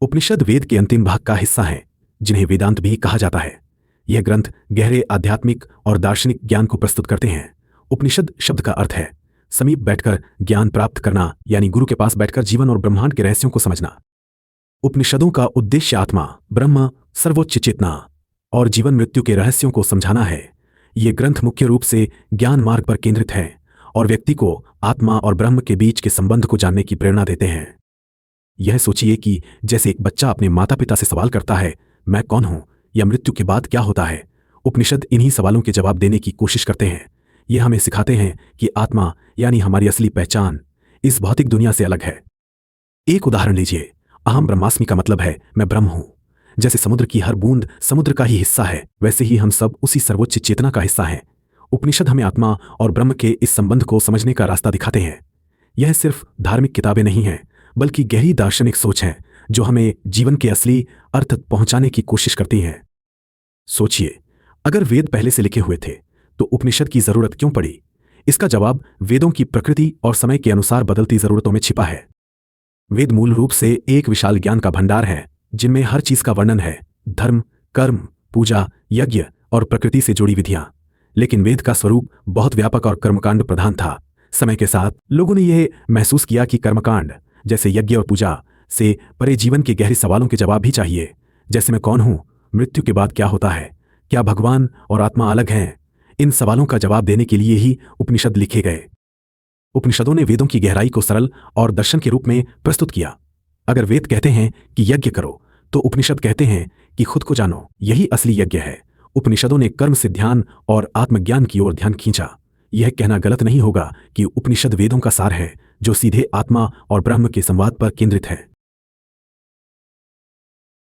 उपनिषद वेद के अंतिम भाग का हिस्सा हैं, जिन्हें वेदांत भी कहा जाता है। यह ग्रंथ गहरे आध्यात्मिक और दार्शनिक ज्ञान को प्रस्तुत करते हैं। उपनिषद शब्द का अर्थ है समीप बैठकर ज्ञान प्राप्त करना, यानी गुरु के पास बैठकर जीवन और ब्रह्मांड के रहस्यों को समझना। उपनिषदों का उद्देश्य आत्मा, ब्रह्म, सर्वोच्च चेतना और जीवन मृत्यु के रहस्यों को समझाना है। ये ग्रंथ मुख्य रूप से ज्ञान मार्ग पर केंद्रित है और व्यक्ति को आत्मा और ब्रह्म के बीच के संबंध को जानने की प्रेरणा देते हैं। यह सोचिए कि जैसे एक बच्चा अपने माता पिता से सवाल करता है, मैं कौन हूं या मृत्यु के बाद क्या होता है। उपनिषद इन्हीं सवालों के जवाब देने की कोशिश करते हैं। ये हमें सिखाते हैं कि आत्मा यानी हमारी असली पहचान इस भौतिक दुनिया से अलग है। एक उदाहरण लीजिए, अहम ब्रह्मास्मि का मतलब है मैं ब्रह्म हूं। जैसे समुद्र की हर बूंद समुद्र का ही हिस्सा है, वैसे ही हम सब उसी सर्वोच्च चेतना का हिस्सा हैं। उपनिषद हमें आत्मा और ब्रह्म के इस संबंध को समझने का रास्ता दिखाते हैं। यह सिर्फ धार्मिक किताबें नहीं हैं, बल्कि गहरी दार्शनिक सोच है जो हमें जीवन के असली अर्थ पहुंचाने की कोशिश करती है। सोचिए, अगर वेद पहले से लिखे हुए थे तो उपनिषद की जरूरत क्यों पड़ी? इसका जवाब वेदों की प्रकृति और समय के अनुसार बदलती जरूरतों में छिपा है। वेद मूल रूप से एक विशाल ज्ञान का भंडार है, जिनमें हर चीज का वर्णन है, धर्म, कर्म, पूजा, यज्ञ और प्रकृति से जुड़ी विधियां। लेकिन वेद का स्वरूप बहुत व्यापक और कर्मकांड प्रधान था। समय के साथ लोगों ने यह महसूस किया कि कर्मकांड जैसे यज्ञ और पूजा से परे जीवन के गहरे सवालों के जवाब भी चाहिए, जैसे मैं कौन हूं, मृत्यु के बाद क्या होता है, क्या भगवान और आत्मा अलग हैं। इन सवालों का जवाब देने के लिए ही उपनिषद लिखे गए। उपनिषदों ने वेदों की गहराई को सरल और दर्शन के रूप में प्रस्तुत किया। अगर वेद कहते हैं कि यज्ञ करो, तो उपनिषद कहते हैं कि खुद को जानो, यही असली यज्ञ है। उपनिषदों ने कर्म से ध्यान और आत्मज्ञान की ओर ध्यान खींचा। यह कहना गलत नहीं होगा कि उपनिषद वेदों का सार है, जो सीधे आत्मा और ब्रह्म के संवाद पर केंद्रित है।